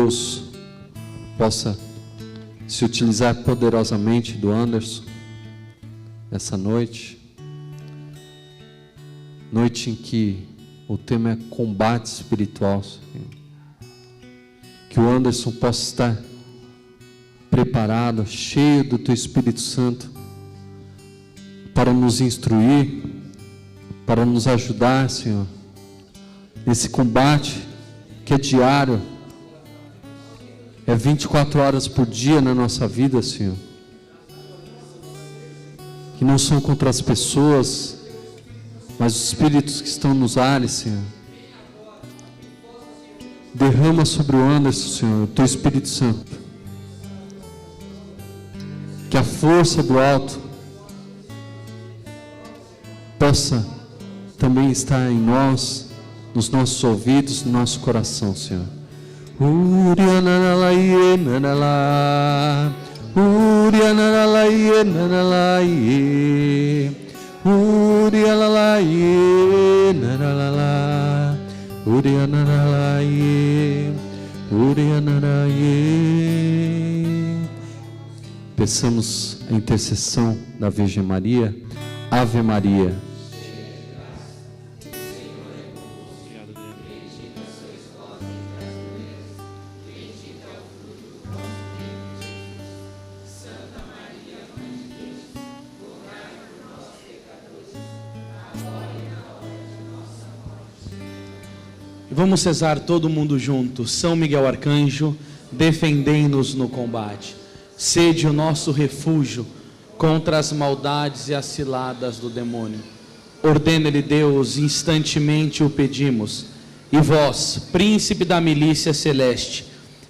Deus possa se utilizar poderosamente do Anderson essa noite, noite em que o tema é combate espiritual, Senhor. Que o Anderson possa estar preparado, cheio do Teu Espírito Santo, para nos instruir, para nos ajudar, Senhor, nesse combate que é diário, é 24 horas por dia na nossa vida, Senhor. Que não são contra as pessoas, mas os espíritos que estão nos ares, Senhor. Derrama sobre o Anderson, Senhor, o Teu Espírito Santo. Que a força do alto possa também estar em nós, nos nossos ouvidos, no nosso coração, Senhor. Peçamos a intercessão da Virgem Maria. Ave Maria. Vamos rezar todo mundo junto. São Miguel Arcanjo, defendei-nos no combate. Sede o nosso refúgio contra as maldades e as ciladas do demônio. Ordena-lhe Deus, instantemente o pedimos. E vós, príncipe da milícia celeste,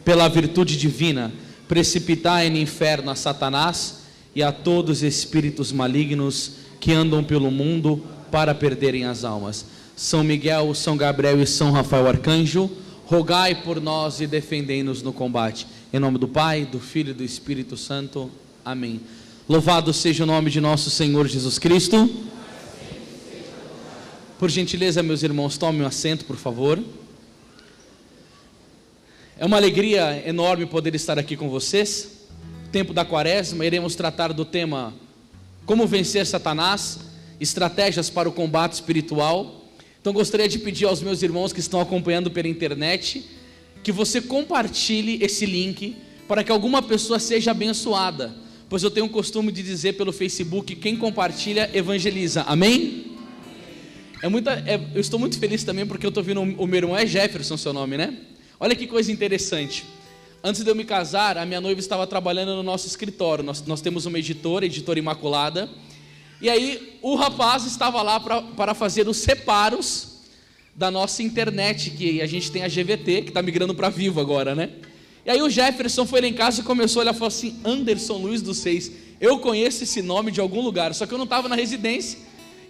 pela virtude divina, precipitai no inferno a Satanás e a todos os espíritos malignos que andam pelo mundo para perderem as almas. São Miguel, São Gabriel e São Rafael Arcanjo, rogai por nós e defendei-nos no combate. Em nome do Pai, do Filho e do Espírito Santo. Amém. Louvado seja o nome de nosso Senhor Jesus Cristo. Por gentileza, meus irmãos, tomem um assento, por favor. É uma alegria enorme poder estar aqui com vocês. Tempo da Quaresma, iremos tratar do tema Como vencer Satanás, estratégias para o combate espiritual. Então gostaria de pedir aos meus irmãos que estão acompanhando pela internet, que você compartilhe esse link, para que alguma pessoa seja abençoada, pois eu tenho o costume de dizer pelo Facebook, quem compartilha, evangeliza, amém? Eu estou muito feliz também, porque eu estou vendo o meu irmão, é Jefferson seu nome, né? Olha que coisa interessante. Antes de eu me casar, a minha noiva estava trabalhando no nosso escritório, nós temos uma editora Imaculada, e aí o rapaz estava lá para fazer os reparos da nossa internet, que a gente tem a GVT, que está migrando para Vivo agora, né? E aí o Jefferson foi lá em casa e começou a olhar e falou assim: Anderson Luiz dos Seis, eu conheço esse nome de algum lugar, só que eu não estava na residência.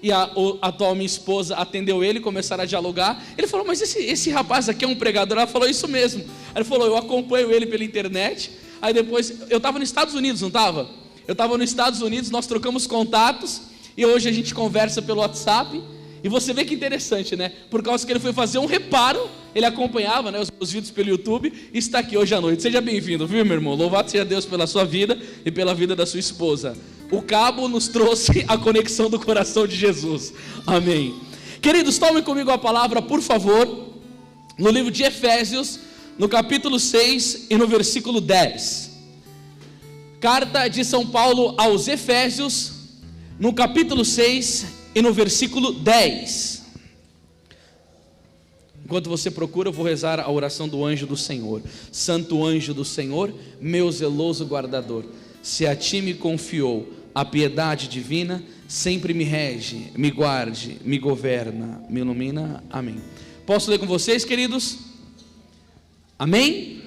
E a atual minha esposa atendeu ele, começaram a dialogar. Ele falou: mas esse rapaz aqui é um pregador? Ela falou: isso mesmo. Aí ele falou: eu acompanho ele pela internet. Aí depois, eu estava nos Estados Unidos, não estava? Eu estava nos Estados Unidos, nós trocamos contatos, e hoje a gente conversa pelo WhatsApp. E você vê que interessante, né? Por causa que ele foi fazer um reparo, ele acompanhava, né, os vídeos pelo YouTube, e está aqui hoje à noite. Seja bem-vindo, viu, meu irmão? Louvado seja Deus pela sua vida e pela vida da sua esposa. O cabo nos trouxe a conexão do coração de Jesus. Amém. Queridos, tomem comigo a palavra, por favor, no livro de Efésios, no capítulo 6 e no versículo 10. Carta de São Paulo aos Efésios, no capítulo 6 e no versículo 10. Enquanto você procura, eu vou rezar a oração do anjo do Senhor. Santo anjo do Senhor, meu zeloso guardador, se a ti me confiou a piedade divina, sempre me rege, me guarde, me governa, me ilumina. Amém. Posso ler com vocês, queridos? Amém?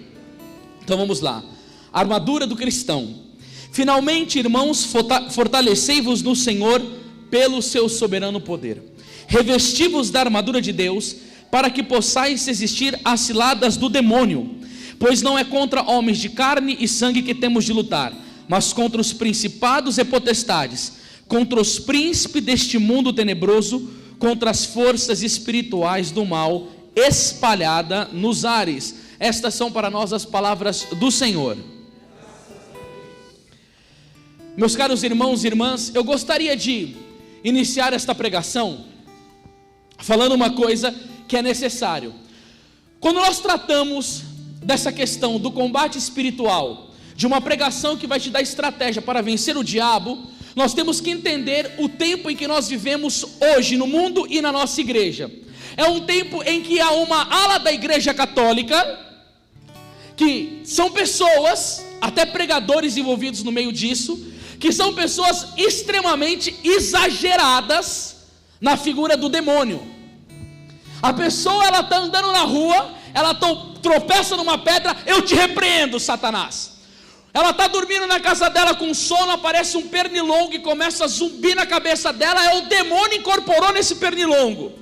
Então vamos lá. Armadura do cristão. Finalmente, irmãos, fortalecei-vos no Senhor pelo seu soberano poder. Revesti-vos da armadura de Deus, para que possais resistir às ciladas do demônio, pois não é contra homens de carne e sangue que temos de lutar, mas contra os principados e potestades, contra os príncipes deste mundo tenebroso, contra as forças espirituais do mal espalhada nos ares. estas são para nós as palavras do Senhor. Meus caros irmãos e irmãs, eu gostaria de iniciar esta pregação falando uma coisa que é necessário. Quando nós tratamos dessa questão do combate espiritual, de uma pregação que vai te dar estratégia para vencer o diabo, nós temos que entender o tempo em que nós vivemos hoje no mundo e na nossa igreja. É um tempo em que há uma ala da igreja católica, que são pessoas, até pregadores envolvidos no meio disso, que são pessoas extremamente exageradas na figura do demônio. A pessoa, ela está andando na rua, ela tropeça numa pedra, eu te repreendo, Satanás. Ela está dormindo na casa dela com sono, aparece um pernilongo e começa a zumbir na cabeça dela, é o demônio que incorporou nesse pernilongo.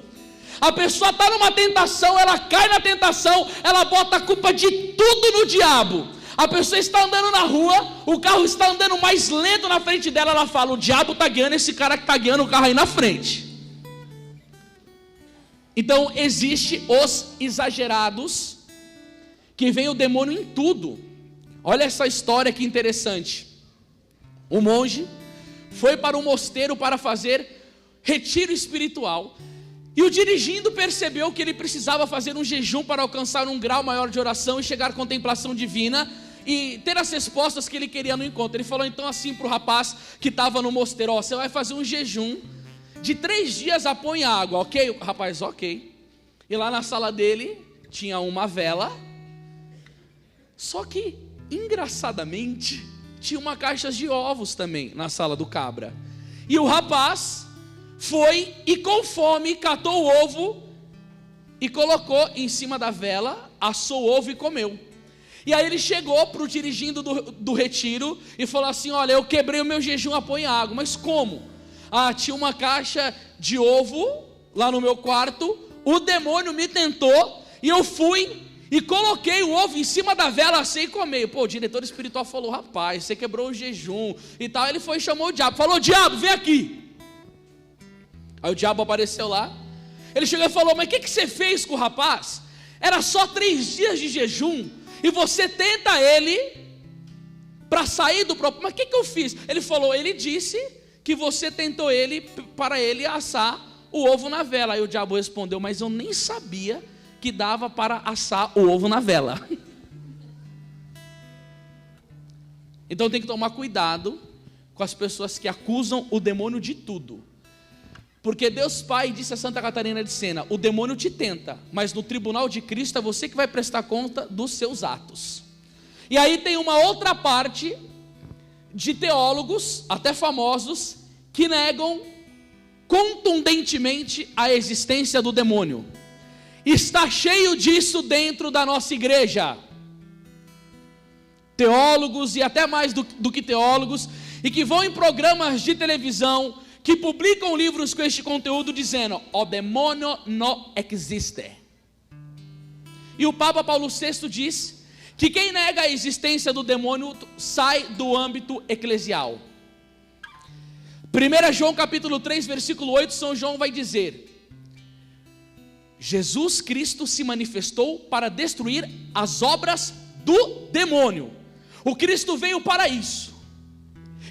A pessoa está numa tentação, ela cai na tentação, ela bota a culpa de tudo no diabo. A pessoa está andando na rua, o carro está andando mais lento na frente dela, ela fala, o diabo está guiando esse cara que está guiando o carro aí na frente. Então existe os exagerados, que vem o demônio em tudo. Olha essa história que interessante. O monge foi para um mosteiro para fazer retiro espiritual, e o dirigindo percebeu que ele precisava fazer um jejum para alcançar um grau maior de oração e chegar à contemplação divina e ter as respostas que ele queria no encontro. Ele falou então assim para o rapaz que estava no mosteiro, você vai fazer um jejum de 3 dias, põe água, ok? O rapaz, ok. E lá na sala dele tinha uma vela, só que engraçadamente tinha uma caixa de ovos também na sala do cabra. E o rapaz foi e com fome catou o ovo e colocou em cima da vela, assou o ovo e comeu. E aí ele chegou para o dirigindo do retiro e falou assim, olha, eu quebrei o meu jejum, põe água. Mas como? Tinha uma caixa de ovo lá no meu quarto, o demônio me tentou e eu fui e coloquei o ovo em cima da vela, assei e comei. O diretor espiritual falou, rapaz, você quebrou o jejum e tal. Ele foi e chamou o diabo, falou, diabo, vem aqui. Aí o diabo apareceu lá, ele chegou e falou, mas o que você fez com o rapaz? Era só 3 dias de jejum, e você tenta ele para sair do próprio. Mas o que eu fiz? Ele falou, ele disse que você tentou ele para ele assar o ovo na vela. Aí o diabo respondeu, mas eu nem sabia que dava para assar o ovo na vela. Então tem que tomar cuidado com as pessoas que acusam o demônio de tudo. Porque Deus Pai disse a Santa Catarina de Sena, o demônio te tenta, mas no tribunal de Cristo é você que vai prestar conta dos seus atos. E aí tem uma outra parte de teólogos, até famosos, que negam contundentemente a existência do demônio. Está cheio disso dentro da nossa igreja. Teólogos e até mais do que teólogos, e que vão em programas de televisão, que publicam livros com este conteúdo dizendo, o demônio não existe. E o Papa Paulo VI diz que quem nega a existência do demônio sai do âmbito eclesial. 1 João capítulo 3, versículo 8, São João vai dizer, Jesus Cristo se manifestou para destruir as obras do demônio. O Cristo veio para isso.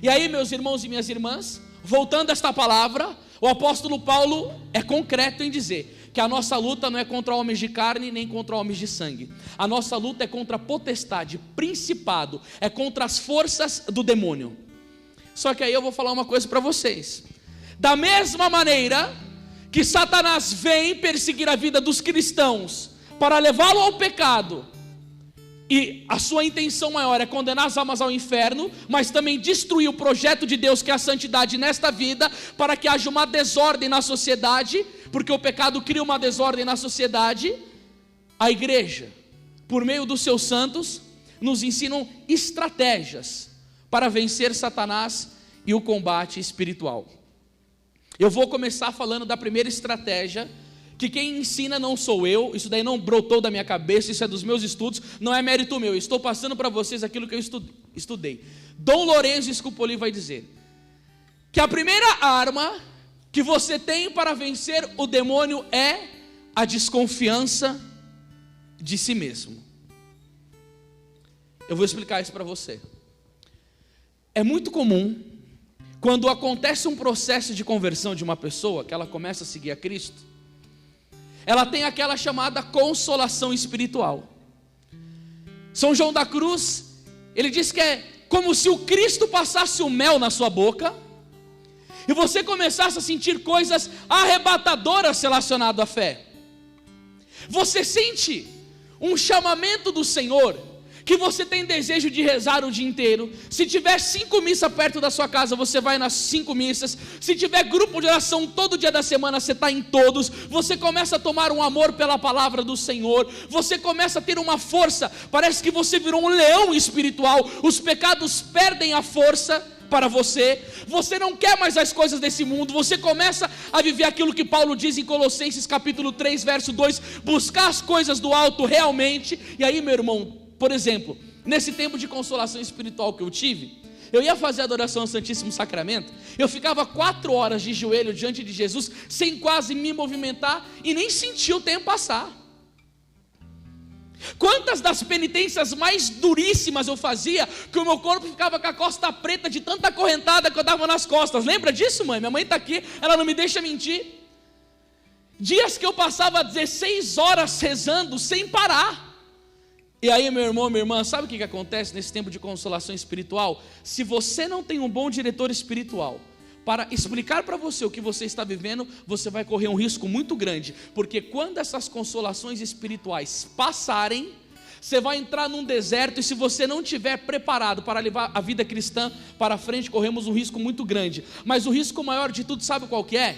E aí, meus irmãos e minhas irmãs, voltando a esta palavra, o apóstolo Paulo é concreto em dizer que a nossa luta não é contra homens de carne, nem contra homens de sangue. A nossa luta é contra a potestade, principado, é contra as forças do demônio. Só que aí eu vou falar uma coisa para vocês. Da mesma maneira que Satanás vem perseguir a vida dos cristãos para levá-lo ao pecado, e a sua intenção maior é condenar as almas ao inferno, mas também destruir o projeto de Deus, que é a santidade nesta vida, para que haja uma desordem na sociedade, porque o pecado cria uma desordem na sociedade. A igreja, por meio dos seus santos, nos ensinam estratégias para vencer Satanás e o combate espiritual. Eu vou começar falando da primeira estratégia, que quem ensina não sou eu, isso daí não brotou da minha cabeça, isso é dos meus estudos, não é mérito meu, eu estou passando para vocês aquilo que eu estudei. Dom Lorenzo Scupoli vai dizer que a primeira arma que você tem para vencer o demônio é a desconfiança de si mesmo. Eu vou explicar isso para você. É muito comum, quando acontece um processo de conversão de uma pessoa, que ela começa a seguir a Cristo, ela tem aquela chamada consolação espiritual. São João da Cruz, ele diz que é como se o Cristo passasse o mel na sua boca, e você começasse a sentir coisas arrebatadoras relacionadas à fé. Você sente um chamamento do Senhor, que você tem desejo de rezar o dia inteiro. Se tiver 5 missas perto da sua casa, você vai nas 5 missas. Se tiver grupo de oração todo dia da semana, você está em todos. Você começa a tomar um amor pela palavra do Senhor. Você começa a ter uma força. Parece que você virou um leão espiritual. Os pecados perdem a força para você. Você não quer mais as coisas desse mundo. Você começa a viver aquilo que Paulo diz em Colossenses capítulo 3, verso 2. Buscar as coisas do alto realmente. E aí, meu irmão, por exemplo, nesse tempo de consolação espiritual que eu tive, eu ia fazer a adoração ao Santíssimo Sacramento, eu ficava 4 horas de joelho diante de Jesus, sem quase me movimentar, e nem sentir o tempo passar. Quantas das penitências mais duríssimas eu fazia, que o meu corpo ficava com a costa preta, de tanta correntada que eu dava nas costas. Lembra disso, mãe? Minha mãe está aqui, ela não me deixa mentir. Dias que eu passava 16 horas rezando, sem parar. E aí, meu irmão, minha irmã, sabe o que acontece nesse tempo de consolação espiritual? Se você não tem um bom diretor espiritual para explicar para você o que você está vivendo, você vai correr um risco muito grande, porque quando essas consolações espirituais passarem, você vai entrar num deserto, e se você não estiver preparado para levar a vida cristã para frente, corremos um risco muito grande. Mas o risco maior de tudo, sabe qual que é?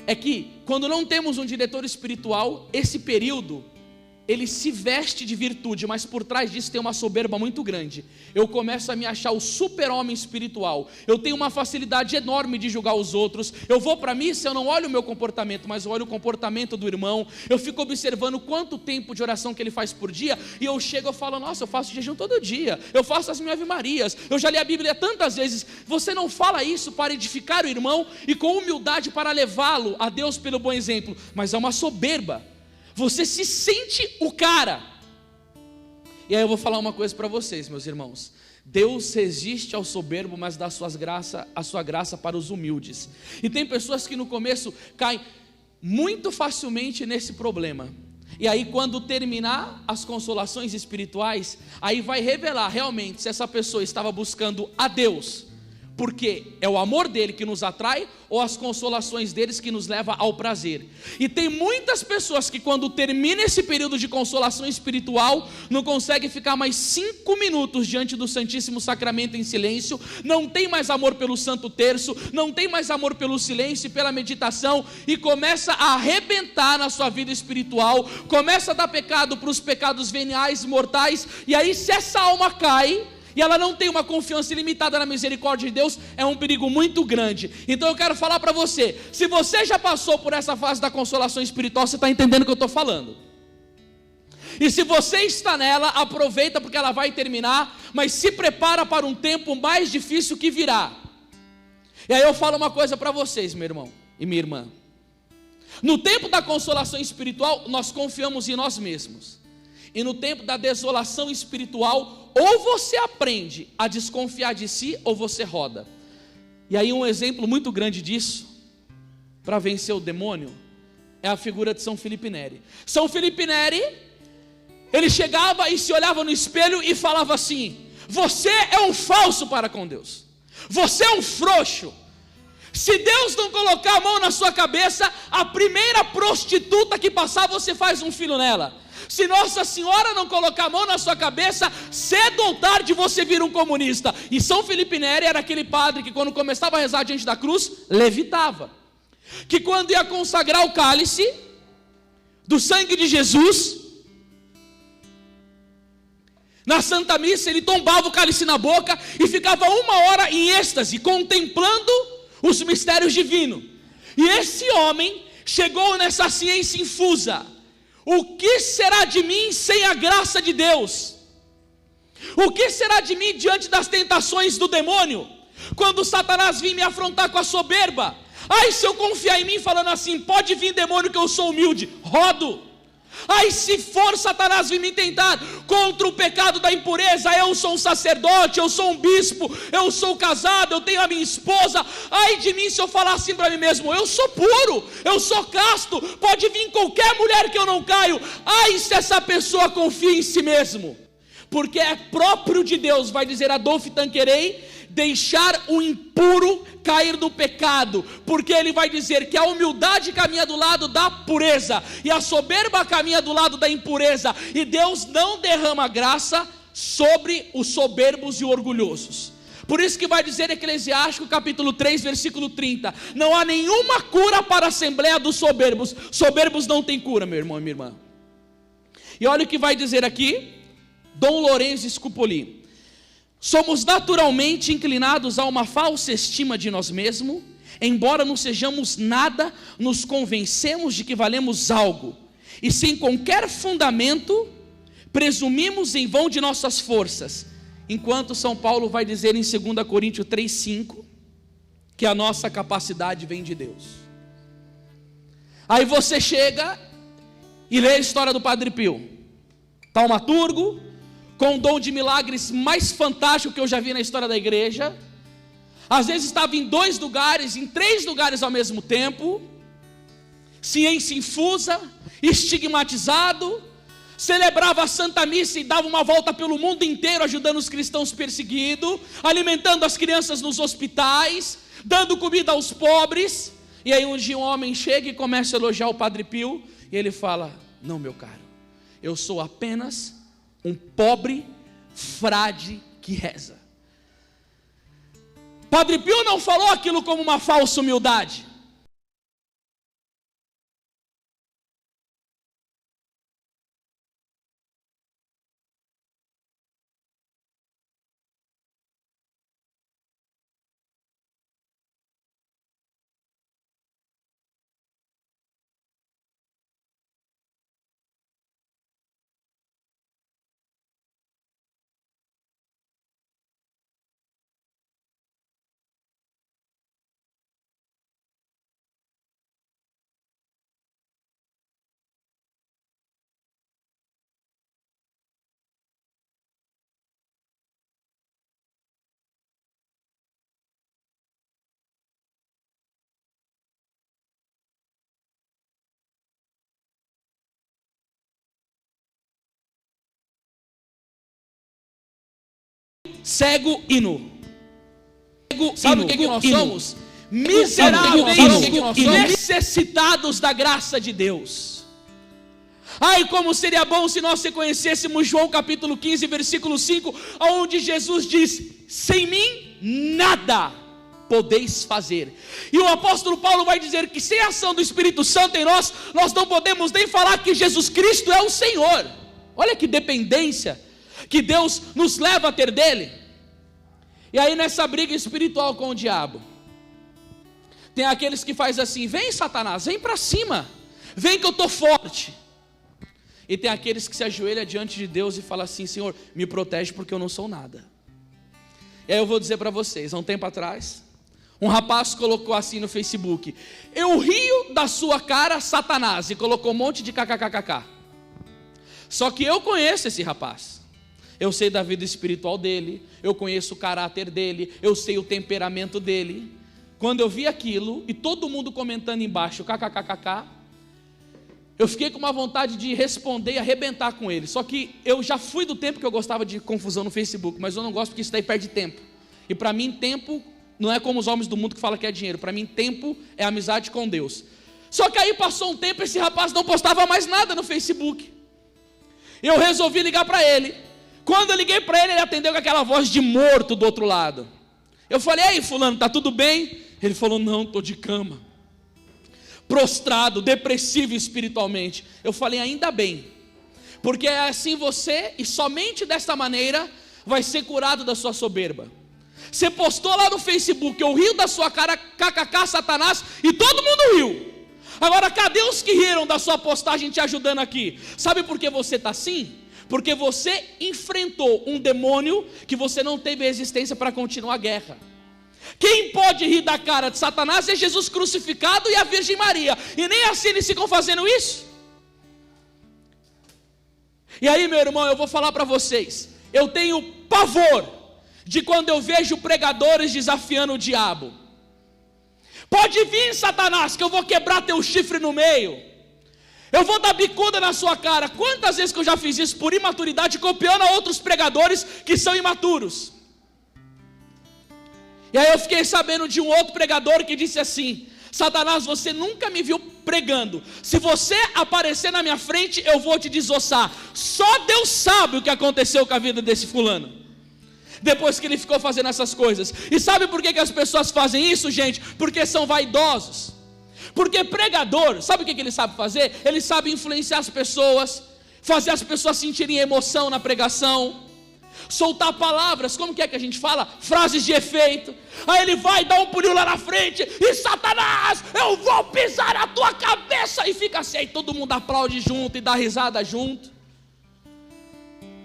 É que quando não temos um diretor espiritual, esse período ele se veste de virtude, mas por trás disso tem uma soberba muito grande. Eu começo a me achar o super-homem espiritual. Eu tenho uma facilidade enorme de julgar os outros. Eu vou para a missa, eu não olho o meu comportamento, mas eu olho o comportamento do irmão. Eu fico observando quanto tempo de oração que ele faz por dia, e eu chego e falo, nossa, eu faço jejum todo dia, eu faço as minhas ave-marias, eu já li a Bíblia tantas vezes. Você não fala isso para edificar o irmão e com humildade para levá-lo a Deus pelo bom exemplo, mas é uma soberba. Você se sente o cara. E aí eu vou falar uma coisa para vocês, meus irmãos. Deus resiste ao soberbo, mas dá a sua graça para os humildes. E tem pessoas que no começo caem muito facilmente nesse problema. E aí quando terminar as consolações espirituais, aí vai revelar realmente se essa pessoa estava buscando a Deus, porque é o amor dele que nos atrai, ou as consolações deles que nos leva ao prazer. E tem muitas pessoas que quando termina esse período de consolação espiritual, não conseguem ficar mais 5 minutos diante do Santíssimo Sacramento em silêncio, não tem mais amor pelo Santo Terço, não tem mais amor pelo silêncio e pela meditação, e começa a arrebentar na sua vida espiritual, começa a dar pecado para os pecados veniais, mortais, e aí se essa alma cai, e ela não tem uma confiança ilimitada na misericórdia de Deus, é um perigo muito grande. Então eu quero falar para você, se você já passou por essa fase da consolação espiritual, você está entendendo o que eu estou falando. E se você está nela, aproveita, porque ela vai terminar, mas se prepara para um tempo mais difícil que virá. E aí eu falo uma coisa para vocês, meu irmão e minha irmã. No tempo da consolação espiritual, nós confiamos em nós mesmos. E no tempo da desolação espiritual, ou você aprende a desconfiar de si, ou você roda. E aí um exemplo muito grande disso, para vencer o demônio, é a figura de São Felipe Neri. São Felipe Neri, ele chegava e se olhava no espelho e falava assim: você é um falso para com Deus, você é um frouxo. Se Deus não colocar a mão na sua cabeça, a primeira prostituta que passar, você faz um filho nela. Se Nossa Senhora não colocar a mão na sua cabeça, cedo ou tarde você vira um comunista. E São Felipe Neri era aquele padre que quando começava a rezar diante da cruz, levitava. Que quando ia consagrar o cálice do sangue de Jesus, na Santa Missa ele tombava o cálice na boca e ficava 1 hora em êxtase, contemplando os mistérios divinos. E esse homem chegou nessa ciência infusa: o que será de mim sem a graça de Deus? O que será de mim diante das tentações do demônio? Quando Satanás vir me afrontar com a soberba, ai, se eu confiar em mim falando assim, pode vir demônio que eu sou humilde, rodo. Ai, se for Satanás vir me tentar contra o pecado da impureza, eu sou um sacerdote, eu sou um bispo, eu sou casado, eu tenho a minha esposa. Ai de mim se eu falar assim para mim mesmo: eu sou puro, eu sou casto, pode vir qualquer mulher que eu não caio. Ai, se essa pessoa confia em si mesmo, porque é próprio de Deus, vai dizer Adolphe Tanqueray, deixar o impuro cair no pecado, porque ele vai dizer que a humildade caminha do lado da pureza, e a soberba caminha do lado da impureza, e Deus não derrama graça sobre os soberbos e orgulhosos. Por isso que vai dizer Eclesiástico capítulo 3 versículo 30, não há nenhuma cura para a assembleia dos soberbos. Soberbos não tem cura, meu irmão e minha irmã. E olha o que vai dizer aqui Dom Lourenço Scupoli: somos naturalmente inclinados a uma falsa estima de nós mesmos, embora não sejamos nada, nos convencemos de que valemos algo, e sem qualquer fundamento, presumimos em vão de nossas forças, enquanto São Paulo vai dizer em 2 Coríntios 3,5, que a nossa capacidade vem de Deus. Aí você chega e lê a história do Padre Pio, taumaturgo, com o dom de milagres mais fantástico que eu já vi na história da igreja. Às vezes estava em 2 lugares, em 3 lugares ao mesmo tempo, ciência infusa, estigmatizado, celebrava a Santa Missa e dava uma volta pelo mundo inteiro ajudando os cristãos perseguidos, alimentando as crianças nos hospitais, dando comida aos pobres. E aí um dia um homem chega e começa a elogiar o Padre Pio, e ele fala: não, meu caro, eu sou apenas um pobre frade que reza. Padre Pio não falou aquilo como uma falsa humildade. Cego e nu. Sabe o que nós somos? Miseráveis, necessitados da graça de Deus. Ai, como seria bom se nós reconhecêssemos João capítulo 15, versículo 5, onde Jesus diz: sem mim nada podeis fazer. E o apóstolo Paulo vai dizer que sem a ação do Espírito Santo em nós, nós não podemos nem falar que Jesus Cristo é o Senhor. Olha que dependência que Deus nos leva a ter dele. E aí nessa briga espiritual com o diabo, tem aqueles que fazem assim: vem Satanás, vem para cima, vem que eu estou forte. E tem aqueles que se ajoelham diante de Deus e falam assim: Senhor, me protege porque eu não sou nada. E aí eu vou dizer para vocês, há um tempo atrás, um rapaz colocou assim no Facebook: eu rio da sua cara, Satanás, e colocou um monte de kkkk. Só que eu conheço esse rapaz, eu sei da vida espiritual dele, eu conheço o caráter dele, eu sei o temperamento dele. Quando eu vi aquilo, e todo mundo comentando embaixo, kkkk, eu fiquei com uma vontade de responder e arrebentar com ele. Só que eu já fui do tempo que eu gostava de confusão no Facebook, mas eu não gosto porque isso daí perde tempo. E para mim tempo não é como os homens do mundo que falam que é dinheiro. Para mim tempo é amizade com Deus. Só que aí passou um tempo, esse rapaz não postava mais nada no Facebook. Eu resolvi ligar para ele. Quando eu liguei para ele, ele atendeu com aquela voz de morto do outro lado. Eu falei: ei fulano, tá tudo bem? Ele falou: não, estou de cama, prostrado, depressivo espiritualmente. Eu falei: ainda bem, porque é assim você, e somente desta maneira, vai ser curado da sua soberba. Você postou lá no Facebook: eu rio da sua cara, kkk Satanás, e todo mundo riu. Agora cadê os que riram da sua postagem te ajudando aqui? Sabe por que você está assim? Porque você enfrentou um demônio que você não teve resistência para continuar a guerra. Quem pode rir da cara de Satanás é Jesus crucificado e a Virgem Maria, e nem assim eles ficam fazendo isso. E aí, meu irmão, eu vou falar para vocês, eu tenho pavor de quando eu vejo pregadores desafiando o diabo. Pode vir, Satanás, que eu vou quebrar teu chifre no meio, eu vou dar bicuda na sua cara. Quantas vezes que eu já fiz isso por imaturidade, copiando a outros pregadores que são imaturos. E aí eu fiquei sabendo de um outro pregador que disse assim: Satanás, você nunca me viu pregando, se você aparecer na minha frente, eu vou te desossar. Só Deus sabe o que aconteceu com a vida desse fulano, depois que ele ficou fazendo essas coisas. E sabe por que as pessoas fazem isso, gente? Porque são vaidosos. Porque pregador, sabe o que ele sabe fazer? Ele sabe influenciar as pessoas, fazer as pessoas sentirem emoção na pregação, soltar palavras, como que é que a gente fala? Frases de efeito. Aí ele vai dar um pulinho lá na frente, e Satanás, eu vou pisar na tua cabeça, e fica assim, aí todo mundo aplaude junto e dá risada junto.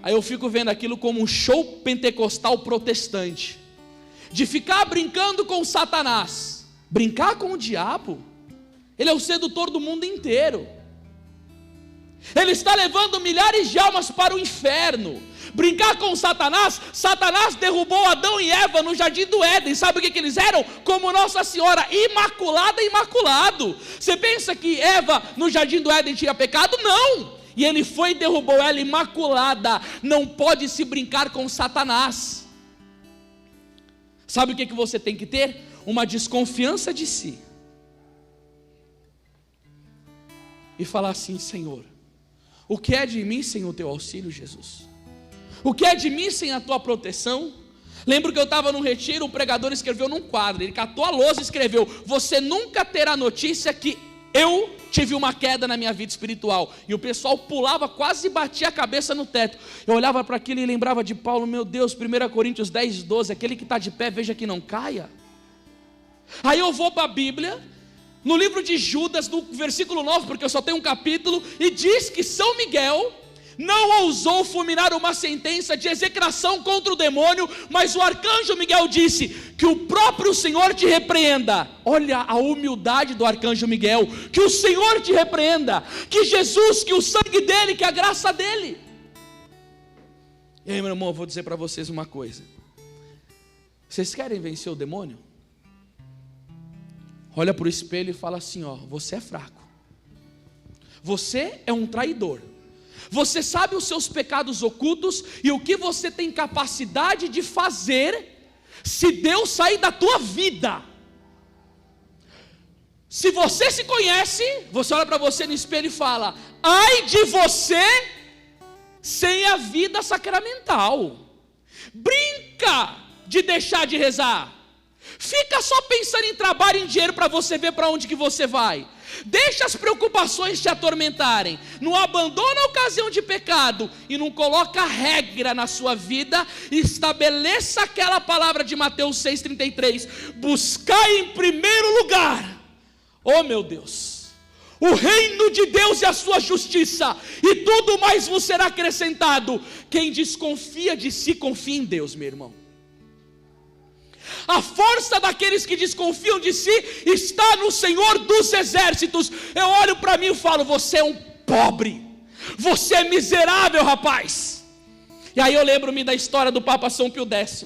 Aí eu fico vendo aquilo como um show pentecostal protestante, de ficar brincando com Satanás. Brincar com o diabo? Ele é o sedutor do mundo inteiro, ele está levando milhares de almas para o inferno. Brincar com Satanás, Satanás derrubou Adão e Eva no jardim do Éden. Sabe o que eles eram? Como Nossa Senhora, imaculada, imaculado. Você pensa que Eva no jardim do Éden tinha pecado? Não, e ele foi e derrubou ela imaculada. Não pode se brincar com Satanás. Sabe o que você tem que ter? Uma desconfiança de si, e falar assim: Senhor, o que é de mim sem o teu auxílio, Jesus? O que é de mim sem a tua proteção? Lembro que eu estava num retiro, o pregador escreveu num quadro, ele catou a lousa e escreveu: você nunca terá notícia que eu tive uma queda na minha vida espiritual. E o pessoal pulava, quase batia a cabeça no teto. Eu olhava para aquilo e lembrava de Paulo: meu Deus, 1 Coríntios 10, 12, aquele que está de pé, veja que não caia. Aí eu vou para a Bíblia, no livro de Judas, no versículo 9, porque eu só tenho um capítulo, e diz que São Miguel não ousou fulminar uma sentença de execração contra o demônio, mas o arcanjo Miguel disse: que o próprio Senhor te repreenda. Olha a humildade do arcanjo Miguel: que o Senhor te repreenda, que Jesus, que o sangue dele, que a graça dele. E aí, meu irmão, eu vou dizer para vocês uma coisa: vocês querem vencer o demônio? Olha para o espelho e fala assim: ó, você é fraco, você é um traidor, você sabe os seus pecados ocultos e o que você tem capacidade de fazer se Deus sair da tua vida. Se você se conhece, você olha para você no espelho e fala: ai de você sem a vida sacramental. Brinca de deixar de rezar, fica só pensando em trabalho, em dinheiro, para você ver para onde que você vai. Deixa as preocupações te atormentarem, não abandona a ocasião de pecado e não coloca regra na sua vida. Estabeleça aquela palavra de Mateus 6,33: buscai em primeiro lugar, oh meu Deus, o reino de Deus e a sua justiça, e tudo mais vos será acrescentado. Quem desconfia de si, confia em Deus, meu irmão. A força daqueles que desconfiam de si está no Senhor dos exércitos. Eu olho para mim e falo: você é um pobre, você é miserável, rapaz. E aí eu lembro-me da história do Papa São Pio X,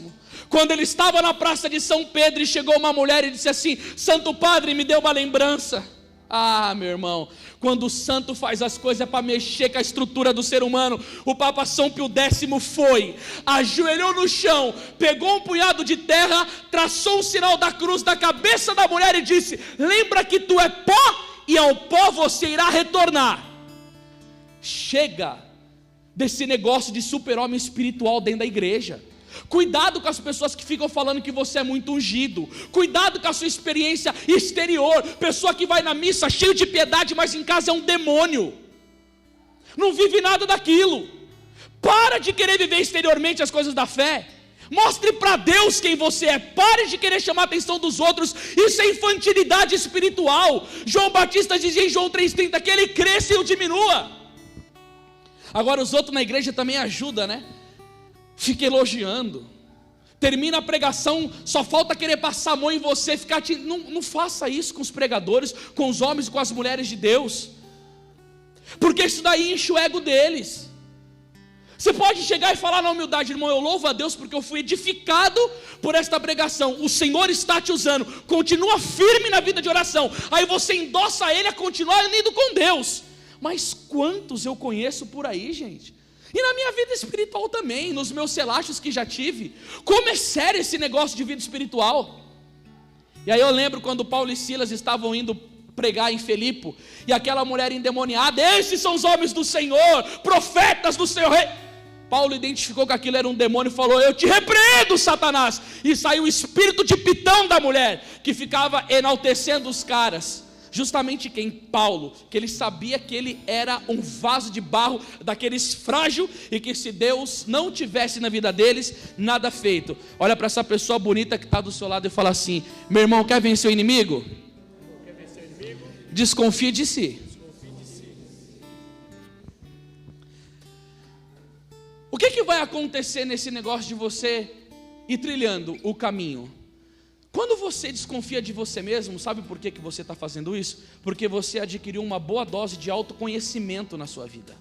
quando ele estava na praça de São Pedro e chegou uma mulher e disse assim: Santo Padre, me deu uma lembrança. Ah, meu irmão, quando o santo faz as coisas para mexer com a estrutura do ser humano. O Papa São Pio X foi, ajoelhou no chão, pegou um punhado de terra, traçou o sinal da cruz na cabeça da mulher e disse: lembra que tu é pó e ao pó você irá retornar. Chega desse negócio de super-homem espiritual dentro da igreja. Cuidado com as pessoas que ficam falando que você é muito ungido. Cuidado com a sua experiência exterior. Pessoa que vai na missa cheio de piedade, mas em casa é um demônio, não vive nada daquilo. Para de querer viver exteriormente as coisas da fé. Mostre para Deus quem você é. Pare de querer chamar a atenção dos outros. Isso é infantilidade espiritual. João Batista dizia em João 3,30 que ele cresça e eu diminua. Agora os outros na igreja também ajudam, né? Fica elogiando, termina a pregação, só falta querer passar a mão em você, ficar não faça isso com os pregadores, com os homens e com as mulheres de Deus, porque isso daí enche o ego deles. Você pode chegar e falar na humildade: irmão, eu louvo a Deus porque eu fui edificado por esta pregação, o Senhor está te usando, continua firme na vida de oração. Aí você endossa Ele a continuar unido com Deus. Mas quantos eu conheço por aí, gente? E na minha vida espiritual também, nos meus selachos que já tive. Como é sério esse negócio de vida espiritual? E aí eu lembro quando Paulo e Silas estavam indo pregar em Filipe, e aquela mulher endemoniada: esses são os homens do Senhor, profetas do Senhor. Paulo identificou que aquilo era um demônio e falou: eu te repreendo, Satanás. E saiu o espírito de Pitão da mulher, que ficava enaltecendo os caras. Justamente quem? Paulo, que ele sabia que ele era um vaso de barro, daqueles frágil, e que se Deus não tivesse na vida deles, nada feito. Olha para essa pessoa bonita que está do seu lado e fala assim: meu irmão, quer vencer o inimigo? Desconfie de si. O que vai acontecer nesse negócio de você ir trilhando o caminho? Quando você desconfia de você mesmo, sabe por que você está fazendo isso? Porque você adquiriu uma boa dose de autoconhecimento na sua vida.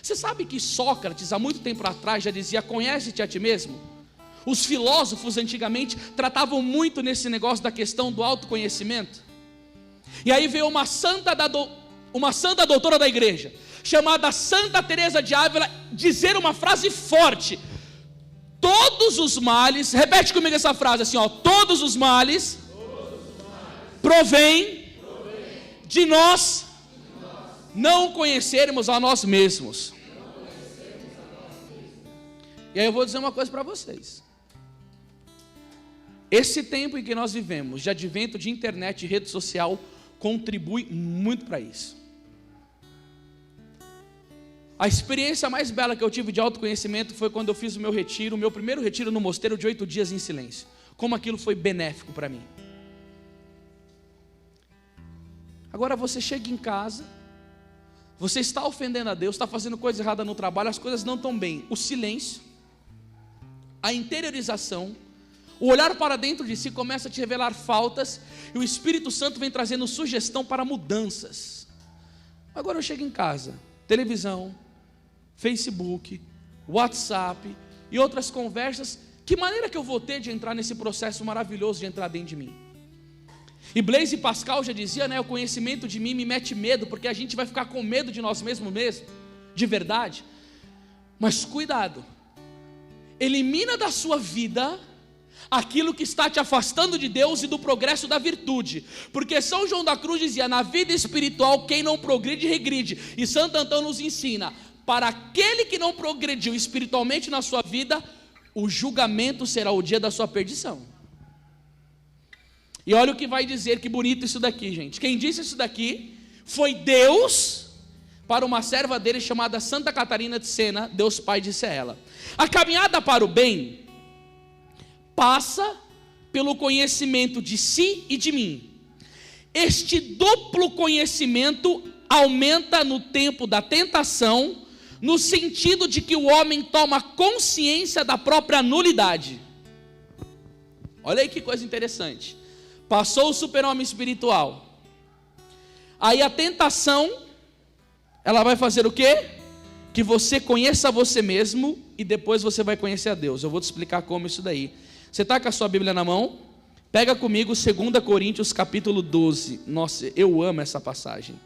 Você sabe que Sócrates, há muito tempo atrás, já dizia: conhece-te a ti mesmo? Os filósofos antigamente tratavam muito nesse negócio da questão do autoconhecimento. E aí veio uma santa doutora da igreja, chamada Santa Teresa de Ávila, dizer uma frase forte: todos os males, repete comigo essa frase assim, ó: todos os males provém de nós não conhecermos a nós mesmos. E aí eu vou dizer uma coisa para vocês: esse tempo em que nós vivemos, de advento de internet e rede social, contribui muito para isso. A experiência mais bela que eu tive de autoconhecimento foi quando eu fiz o meu primeiro retiro no mosteiro de 8 dias em silêncio. Como aquilo foi benéfico para mim. Agora você chega em casa, você está ofendendo a Deus, está fazendo coisa errada no trabalho, as coisas não estão bem. O silêncio, a interiorização, o olhar para dentro de si começa a te revelar faltas, e o Espírito Santo vem trazendo sugestão para mudanças. Agora eu chego em casa, televisão, Facebook, WhatsApp e outras conversas. Que maneira que eu vou ter de entrar nesse processo maravilhoso de entrar dentro de mim? E Blaise Pascal já dizia, né? O conhecimento de mim me mete medo, porque a gente vai ficar com medo de nós mesmos mesmo, de verdade. Mas cuidado, elimina da sua vida aquilo que está te afastando de Deus e do progresso da virtude, porque São João da Cruz dizia: na vida espiritual quem não progride, regride. E Santo Antão nos ensina: para aquele que não progrediu espiritualmente na sua vida, o julgamento será o dia da sua perdição. E olha o que vai dizer, que bonito isso daqui, gente. Quem disse isso daqui foi Deus para uma serva dele chamada Santa Catarina de Sena. Deus Pai disse a ela: a caminhada para o bem passa pelo conhecimento de si e de mim. Este duplo conhecimento aumenta no tempo da tentação, no sentido de que o homem toma consciência da própria nulidade. Olha aí que coisa interessante. Passou o super-homem espiritual, aí a tentação, ela vai fazer o quê? Que você conheça você mesmo, e depois você vai conhecer a Deus. Eu vou te explicar como isso daí. Você está com a sua Bíblia na mão? Pega comigo 2 Coríntios capítulo 12. Nossa, eu amo essa passagem.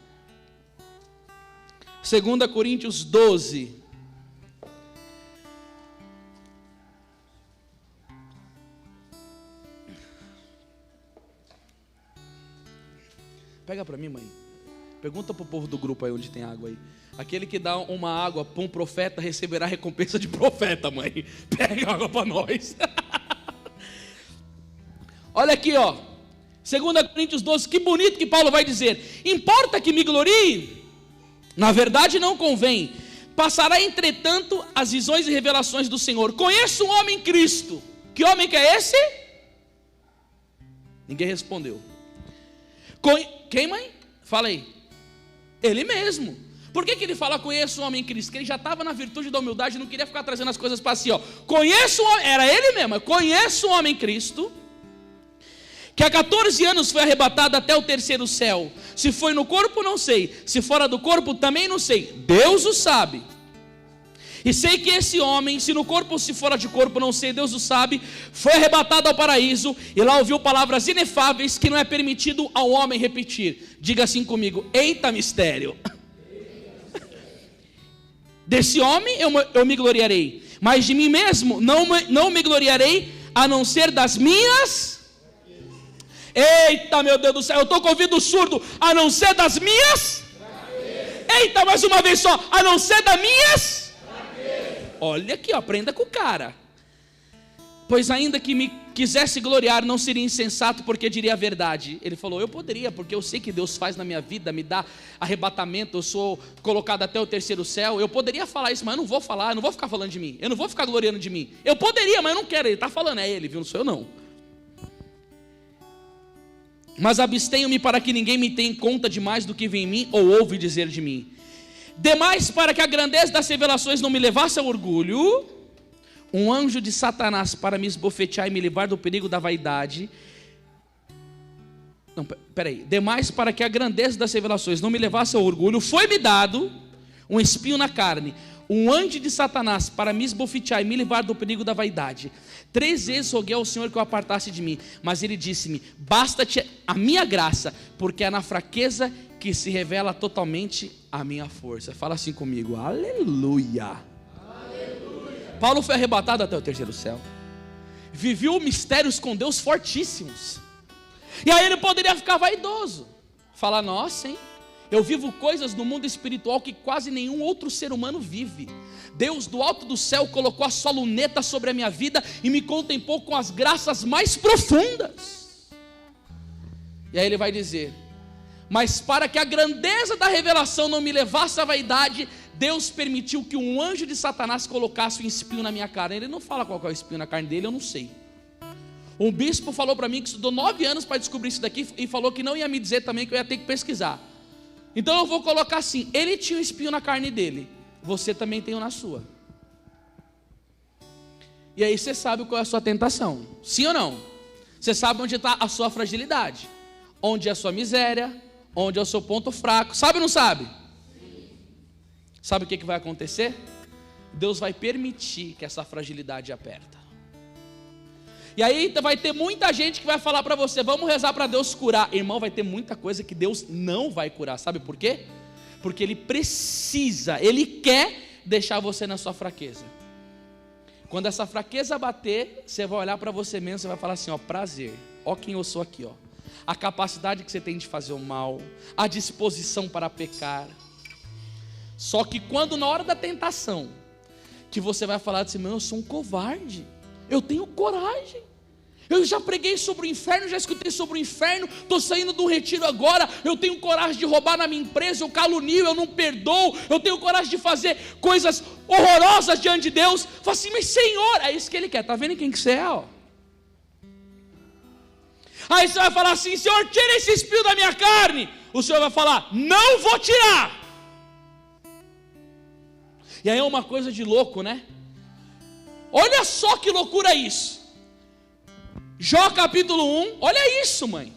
2 Coríntios 12. Pega para mim, mãe. Pergunta para o povo do grupo aí onde tem água aí. Aquele que dá uma água para um profeta receberá recompensa de profeta, mãe. Pega água para nós. Olha aqui, ó, 2 Coríntios 12, que bonito que Paulo vai dizer: importa que me glorie? Na verdade não convém. Passará entretanto as visões e revelações do Senhor. Conheço um homem em Cristo. Que homem que é esse? Ninguém respondeu. Quem, mãe? Fala aí. Ele mesmo. Por que ele fala conheço um homem em Cristo? Porque ele já estava na virtude da humildade e não queria ficar trazendo as coisas para si, ó. Conheço um homem, era ele mesmo. Conheço um homem em Cristo, que há 14 anos foi arrebatado até o 3º céu. Se foi no corpo, não sei. Se fora do corpo, também não sei. Deus o sabe. E sei que esse homem, se no corpo ou se fora de corpo, não sei, Deus o sabe, foi arrebatado ao paraíso, e lá ouviu palavras inefáveis que não é permitido ao homem repetir. Diga assim comigo: eita mistério! Desse homem eu me gloriarei, mas de mim mesmo não me gloriarei, a não ser das minhas. Eita, meu Deus do céu, eu estou com o ouvido surdo. A não ser das minhas. Eita, mais uma vez só. A não ser das minhas. Olha aqui, ó, aprenda com o cara. Pois ainda que me quisesse gloriar, não seria insensato, porque diria a verdade. Ele falou: eu poderia, porque eu sei que Deus faz na minha vida, me dá arrebatamento, eu sou colocado até o terceiro céu. Eu poderia falar isso, mas eu não vou falar, eu não vou ficar falando de mim, eu não vou ficar gloriando de mim. Eu poderia, mas eu não quero. Ele está falando, é ele, viu? Não sou eu não. Mas abstenho-me para que ninguém me tenha em conta de mais do que vem em mim ou ouve dizer de mim. Demais, para que a grandeza das revelações não me levasse ao orgulho, um anjo de Satanás para me esbofetear e me livrar do perigo da vaidade. Não, peraí. Demais, para que a grandeza das revelações não me levasse ao orgulho, foi-me dado um espinho na carne, um anjo de Satanás para me esbofetear e me livrar do perigo da vaidade. 3 vezes roguei ao Senhor que o apartasse de mim, mas ele disse-me: basta-te a minha graça, porque é na fraqueza que se revela totalmente a minha força. Fala assim comigo: aleluia. Aleluia. Paulo foi arrebatado até o terceiro céu, viveu mistérios com Deus fortíssimos, e aí ele poderia ficar vaidoso, falar: nossa, hein, eu vivo coisas no mundo espiritual que quase nenhum outro ser humano vive. Deus do alto do céu colocou a sua luneta sobre a minha vida e me contemplou com as graças mais profundas. E aí ele vai dizer: mas para que a grandeza da revelação não me levasse à vaidade, Deus permitiu que um anjo de Satanás colocasse um espinho na minha carne. Ele não fala qual é o espinho na carne dele, eu não sei. Um bispo falou para mim que estudou 9 anos para descobrir isso daqui e falou que não ia me dizer também, que eu ia ter que pesquisar. Então eu vou colocar assim: ele tinha um espinho na carne dele, você também tem um na sua. E aí você sabe qual é a sua tentação, sim ou não? Você sabe onde está a sua fragilidade, onde é a sua miséria, onde é o seu ponto fraco. Sabe ou não sabe? Sabe o que vai acontecer? Deus vai permitir que essa fragilidade aperta. E aí vai ter muita gente que vai falar para você: vamos rezar para Deus curar. Irmão, vai ter muita coisa que Deus não vai curar. Sabe por quê? Porque Ele precisa, Ele quer deixar você na sua fraqueza. Quando essa fraqueza bater, você vai olhar para você mesmo, você vai falar assim: ó, prazer, ó quem eu sou aqui, ó. A capacidade que você tem de fazer o mal, a disposição para pecar. Só que quando na hora da tentação, que você vai falar assim: meu, eu sou um covarde, eu tenho coragem, eu já preguei sobre o inferno, já escutei sobre o inferno, estou saindo do retiro agora, eu tenho coragem de roubar na minha empresa, eu calunio, eu não perdoo, eu tenho coragem de fazer coisas horrorosas diante de Deus. Fala assim: mas Senhor, é isso que Ele quer, está vendo quem que você é? Ó. Aí você vai falar assim: Senhor, tira esse espinho da minha carne. O Senhor vai falar: não vou tirar. E aí é uma coisa de louco, né? Olha só que loucura isso. Jó capítulo 1, olha isso, mãe.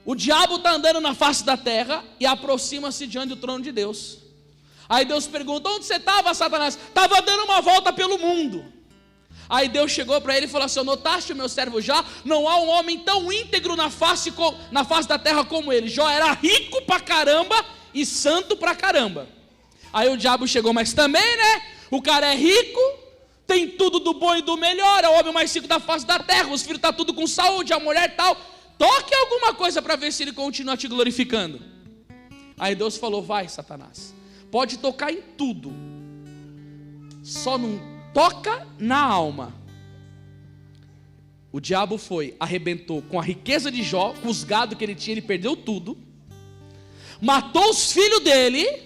O diabo está andando na face da terra e aproxima-se diante do trono de Deus. Aí Deus pergunta: onde você estava, Satanás? Estava dando uma volta pelo mundo. Aí Deus chegou para ele e falou assim: notaste o meu servo Jó? Não há um homem tão íntegro na face da terra como ele. Jó era rico pra caramba e santo pra caramba. Aí o diabo chegou: mas também, né? O cara é rico, tem tudo do bom e do melhor, é o homem mais rico da face da terra, os filhos estão tudo com saúde, a mulher tal. Toque alguma coisa para ver se ele continua te glorificando. Aí Deus falou: vai, Satanás, pode tocar em tudo, só não toca na alma. O diabo foi, arrebentou com a riqueza de Jó, com os gados que ele tinha, ele perdeu tudo, matou os filhos dele,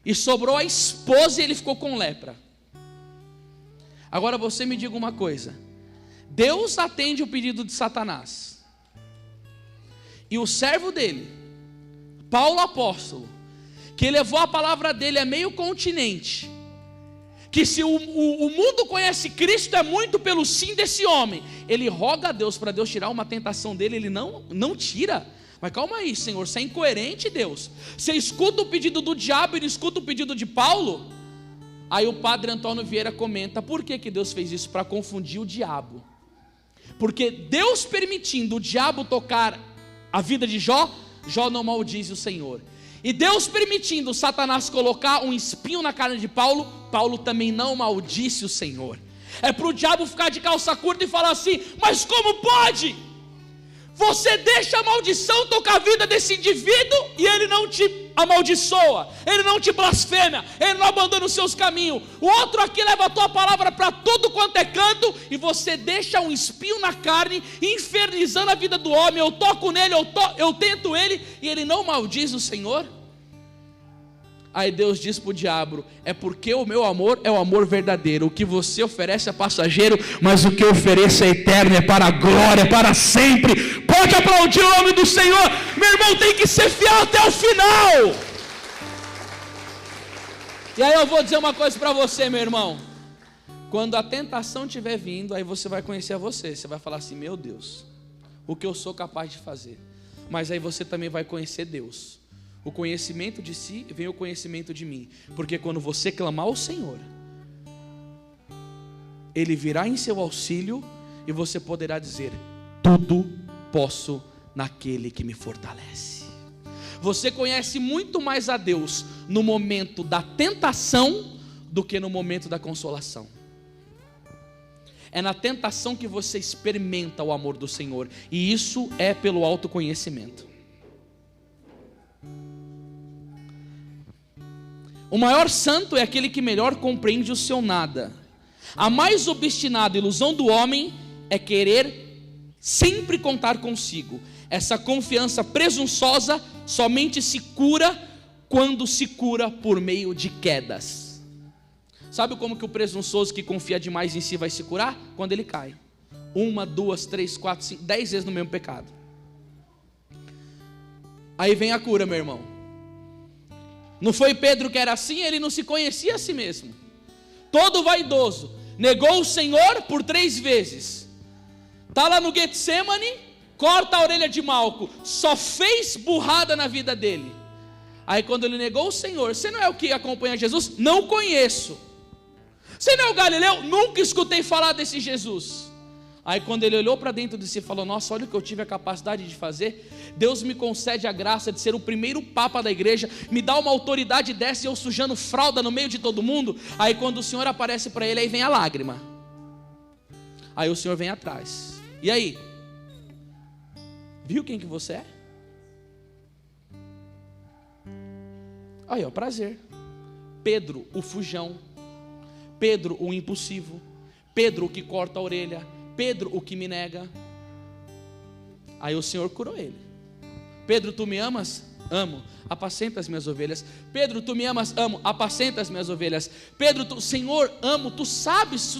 e sobrou a esposa e ele ficou com lepra. Agora você me diga uma coisa: Deus atende o pedido de Satanás, e o servo dele, Paulo apóstolo, que levou a palavra dele a meio continente, que se o mundo conhece Cristo é muito pelo sim desse homem, ele roga a Deus para Deus tirar uma tentação dele, ele não tira. Mas calma aí, Senhor, você é incoerente, Deus. Você escuta o pedido do diabo e não escuta o pedido de Paulo? Aí o padre Antônio Vieira comenta, por que Deus fez isso? Para confundir o diabo. Porque Deus permitindo o diabo tocar a vida de Jó, Jó não maldize o Senhor. E Deus permitindo Satanás colocar um espinho na carne de Paulo, Paulo também não maldisse o Senhor. É para o diabo ficar de calça curta e falar assim, mas como pode? Você deixa a maldição tocar a vida desse indivíduo e ele não te amaldiçoa, ele não te blasfema, ele não abandona os seus caminhos. O outro aqui leva a tua palavra para tudo quanto é canto e você deixa um espinho na carne, infernizando a vida do homem. Eu toco nele, eu tento ele e ele não maldiz o Senhor. Aí Deus diz para o diabo, é porque o meu amor é o amor verdadeiro. O que você oferece é passageiro, mas o que eu ofereço é eterno, é para a glória, é para sempre. Pode aplaudir o nome do Senhor. Meu irmão, tem que ser fiel até o final. E aí eu vou dizer uma coisa para você, meu irmão. Quando a tentação estiver vindo, aí você vai conhecer a você. Você vai falar assim, meu Deus, o que eu sou capaz de fazer. Mas aí você também vai conhecer Deus. O conhecimento de si vem o conhecimento de mim. Porque quando você clamar ao Senhor, Ele virá em seu auxílio e você poderá dizer, tudo posso naquele que me fortalece. Você conhece muito mais a Deus no momento da tentação do que no momento da consolação. É na tentação que você experimenta o amor do Senhor. E isso é pelo autoconhecimento. O maior santo é aquele que melhor compreende o seu nada. A mais obstinada ilusão do homem é querer sempre contar consigo. Essa confiança presunçosa somente se cura quando se cura por meio de quedas. Sabe como que o presunçoso que confia demais em si vai se curar? Quando ele cai. 1, 2, 3, 4, 5, 10 vezes no mesmo pecado. Aí vem a cura, meu irmão. Não foi Pedro que era assim? Ele não se conhecia a si mesmo. Todo vaidoso. Negou o Senhor por 3 vezes. Está lá no Getsemane, corta a orelha de Malco. Só fez burrada na vida dele. Aí quando ele negou o Senhor, você não é o que acompanha Jesus? Não conheço. Você não é o Galileu? Nunca escutei falar desse Jesus. Aí quando ele olhou para dentro de si e falou, nossa, olha o que eu tive a capacidade de fazer. Deus me concede a graça de ser o primeiro papa da igreja, me dá uma autoridade dessa e eu sujando fralda no meio de todo mundo. Aí quando o Senhor aparece para ele, aí vem a lágrima. Aí o Senhor vem atrás. E aí? Viu quem que você é? Aí ó, prazer. Pedro, o fujão. Pedro, o impulsivo. Pedro, o que corta a orelha. Pedro, o que me nega. Aí o Senhor curou ele. Pedro, tu me amas? Amo, apacenta as minhas ovelhas. Pedro, tu me amas? Amo, apacenta as minhas ovelhas. Pedro, Senhor, amo, tu sabes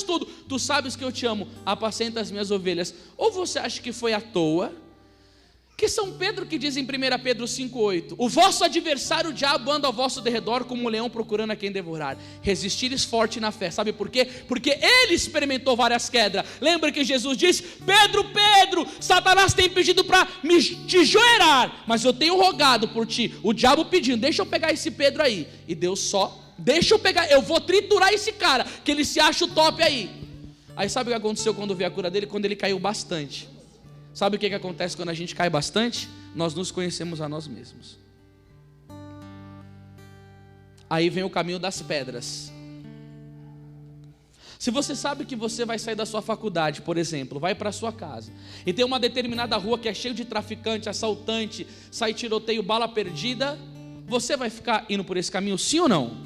tudo. Tu sabes que eu te amo, apacenta as minhas ovelhas. Ou você acha que foi à toa? Que São Pedro que diz em 1 Pedro 5,8: o vosso adversário o diabo anda ao vosso derredor como um leão procurando a quem devorar. Resistires forte na fé. Sabe por quê? Porque ele experimentou várias quedas. Lembra que Jesus disse: Pedro, Satanás tem pedido para me te joelhar, mas eu tenho rogado por ti. O diabo pedindo, deixa eu pegar esse Pedro aí. E Deus só, deixa eu pegar, eu vou triturar esse cara, que ele se acha o top aí. Aí sabe o que aconteceu quando veio a cura dele? Quando ele caiu bastante. Sabe o que acontece quando a gente cai bastante? Nós nos conhecemos a nós mesmos. Aí vem o caminho das pedras. Se você sabe que você vai sair da sua faculdade, por exemplo, vai para a sua casa, e tem uma determinada rua que é cheia de traficante, assaltante, sai tiroteio, bala perdida, você vai ficar indo por esse caminho, sim ou não?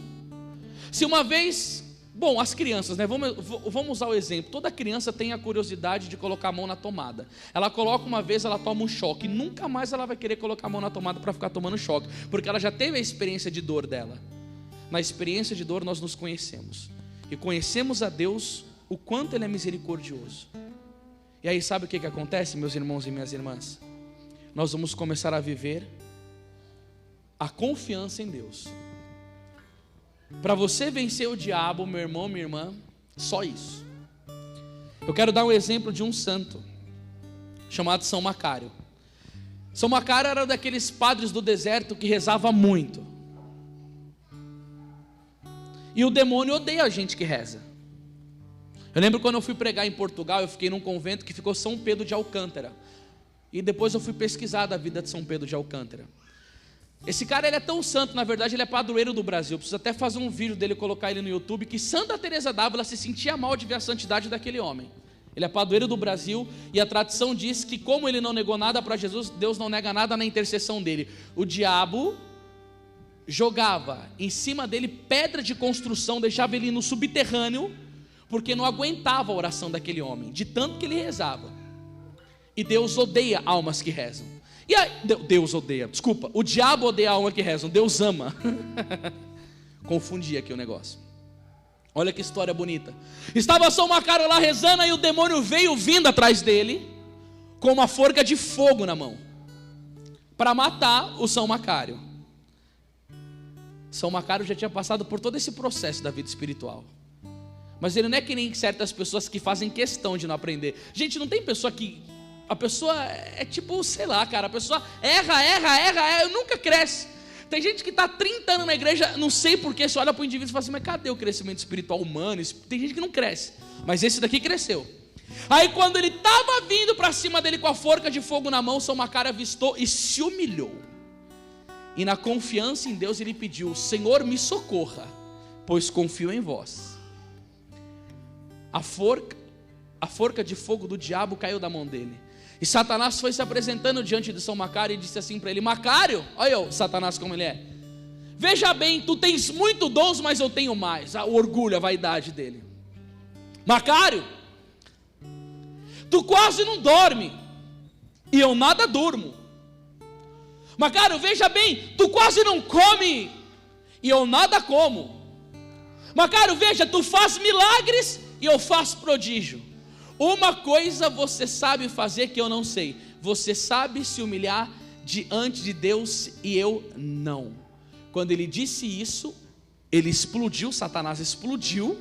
Se uma vez... Bom, as crianças, né? Vamos usar o exemplo. Toda criança tem a curiosidade de colocar a mão na tomada. Ela coloca uma vez, ela toma um choque. Nunca mais ela vai querer colocar a mão na tomada para ficar tomando choque, porque ela já teve a experiência de dor dela. Na experiência de dor nós nos conhecemos. E conhecemos a Deus, o quanto Ele é misericordioso. E aí sabe o que acontece, meus irmãos e minhas irmãs? Nós vamos começar a viver a confiança em Deus. Para você vencer o diabo, meu irmão, minha irmã, só isso. Eu quero dar um exemplo de um santo chamado São Macário. São Macário era daqueles padres do deserto que rezava muito. E o demônio odeia a gente que reza. Eu lembro quando eu fui pregar em Portugal, eu fiquei num convento que ficou São Pedro de Alcântara. E depois eu fui pesquisar da vida de São Pedro de Alcântara. Esse cara, ele é tão santo, na verdade ele é padroeiro do Brasil. Eu preciso até fazer um vídeo dele e colocar ele no YouTube, que Santa Teresa d'Ávila se sentia mal de ver a santidade daquele homem. Ele é padroeiro do Brasil, e a tradição diz que como ele não negou nada para Jesus, Deus não nega nada na intercessão dele. O diabo jogava em cima dele pedra de construção, deixava ele no subterrâneo, porque não aguentava a oração daquele homem, de tanto que ele rezava. E Deus odeia almas que rezam. E aí, o diabo odeia a alma que rezam, Deus ama. Confundi aqui o negócio. Olha que história bonita. Estava São Macário lá rezando, e o demônio veio vindo atrás dele, com uma forca de fogo na mão, para matar o São Macário. São Macário já tinha passado por todo esse processo da vida espiritual. Mas ele não é que nem certas pessoas que fazem questão de não aprender. Gente, não tem pessoa que... A pessoa é tipo, sei lá, cara, a pessoa erra, nunca cresce. Tem gente que está 30 anos na igreja, não sei porquê, você olha para o indivíduo e fala assim, mas cadê o crescimento espiritual humano? Tem gente que não cresce, mas esse daqui cresceu. Aí quando ele estava vindo para cima dele com a forca de fogo na mão, São Macário avistou e se humilhou. E na confiança em Deus ele pediu, Senhor, me socorra, pois confio em vós. A forca de fogo do diabo caiu da mão dele. E Satanás foi se apresentando diante de São Macário e disse assim para ele, Macário, olha o Satanás como ele é, veja bem, tu tens muito dons, mas eu tenho mais. O orgulho, a vaidade dele. Macário, tu quase não dorme, e eu nada durmo. Macário, veja bem, tu quase não come, e eu nada como. Macário, veja, tu faz milagres, e eu faço prodígio. Uma coisa você sabe fazer que eu não sei, você sabe se humilhar diante de Deus e eu não. Quando ele disse isso, ele explodiu, Satanás explodiu,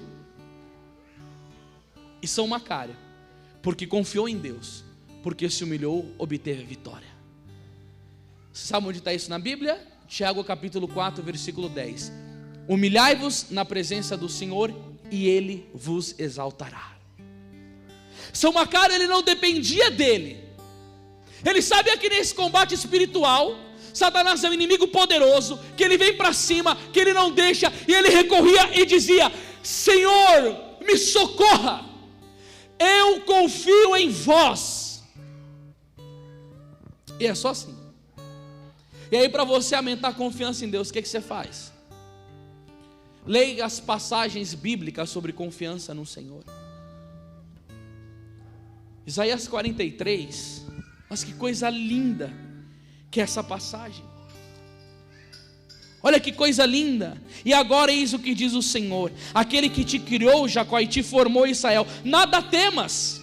e São Macário, porque confiou em Deus, porque se humilhou, obteve vitória. Você sabe onde está isso na Bíblia? Tiago capítulo 4, versículo 10. Humilhai-vos na presença do Senhor e Ele vos exaltará. São Macário, ele não dependia dele. Ele sabia que nesse combate espiritual, Satanás é um inimigo poderoso, que ele vem para cima, que ele não deixa, e ele recorria e dizia, Senhor, me socorra, eu confio em vós. E é só assim. E aí para você aumentar a confiança em Deus, o que você faz? Leia as passagens bíblicas sobre confiança no Senhor. Isaías 43, mas que coisa linda que é essa passagem. Olha que coisa linda. E agora eis o que diz o Senhor, aquele que te criou, Jacó, e te formou, Israel, nada temas,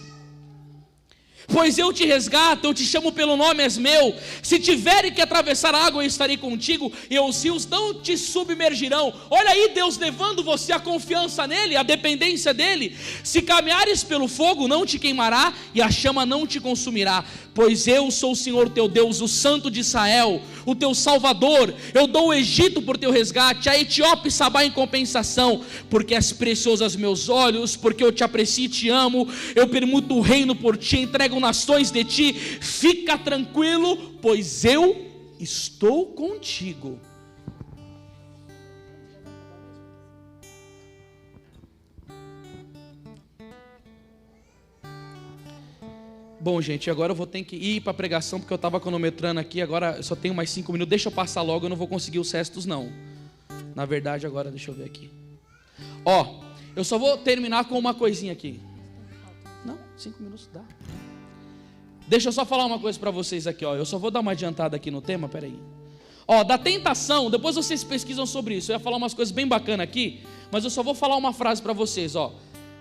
pois eu te resgato, eu te chamo pelo nome, és meu. Se tiver que atravessar a água, eu estarei contigo, e os rios não te submergirão. Olha aí Deus levando você a confiança nele, a dependência dele. Se caminhares pelo fogo, não te queimará, e a chama não te consumirá, pois eu sou o Senhor teu Deus, o Santo de Israel, o teu Salvador. Eu dou o Egito por teu resgate, a Etiópia e Sabá em compensação, porque és precioso aos meus olhos, porque eu te aprecio e te amo. Eu permuto o reino por ti, entrego nações de ti. Fica tranquilo, pois eu estou contigo. Bom, gente, agora eu vou ter que ir para a pregação, porque eu estava cronometrando aqui, agora eu só tenho mais 5 minutos, deixa eu passar logo, eu não vou conseguir os restos não. Na verdade, agora deixa eu ver aqui. Eu só vou terminar com uma coisinha aqui. Não, 5 minutos dá. Deixa eu só falar uma coisa para vocês aqui, eu só vou dar uma adiantada aqui no tema, peraí. Da tentação, depois vocês pesquisam sobre isso, eu ia falar umas coisas bem bacanas aqui, mas eu só vou falar uma frase para vocês,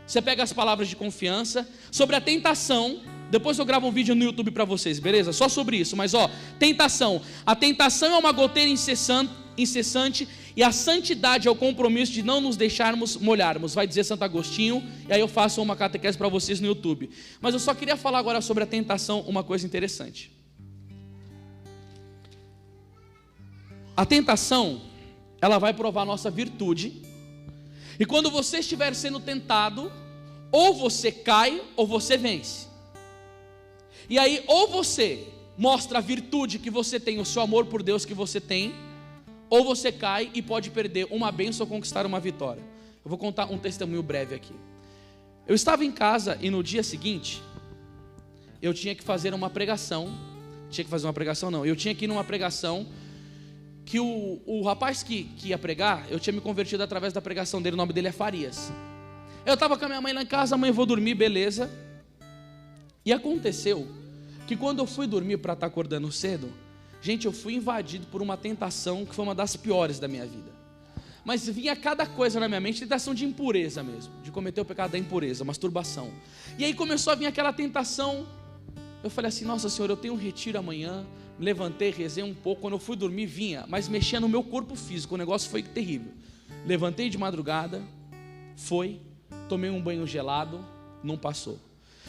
Você pega as palavras de confiança, sobre a tentação, depois eu gravo um vídeo no YouTube para vocês, beleza? Só sobre isso, mas tentação. A tentação é uma goteira incessante, e a santidade é o compromisso de não nos deixarmos molharmos, vai dizer Santo Agostinho, e aí eu faço uma catequese para vocês no YouTube. Mas eu só queria falar agora sobre a tentação, uma coisa interessante. A tentação, ela vai provar a nossa virtude, E quando você estiver sendo tentado, ou você cai ou você vence. E aí, ou você mostra a virtude que você tem, o seu amor por Deus que você tem, ou você cai e pode perder uma bênção ou conquistar uma vitória. Eu vou contar um testemunho breve aqui. Eu estava em casa e no dia seguinte eu tinha que fazer uma pregação. Eu tinha que ir numa pregação que o rapaz que ia pregar, eu tinha me convertido através da pregação dele, o nome dele é Farias. Eu estava com a minha mãe lá em casa, mãe, eu vou dormir, beleza. E aconteceu que quando eu fui dormir para estar acordando cedo, gente, eu fui invadido por uma tentação que foi uma das piores da minha vida. Mas vinha cada coisa na minha mente, tentação de impureza mesmo, de cometer o pecado da impureza, masturbação. E aí começou a vir aquela tentação. Eu falei assim, nossa Senhora, eu tenho um retiro amanhã. Me levantei, rezei um pouco. Quando eu fui dormir, vinha, mas mexia no meu corpo físico. O negócio foi terrível. Levantei de madrugada, tomei um banho gelado, não passou.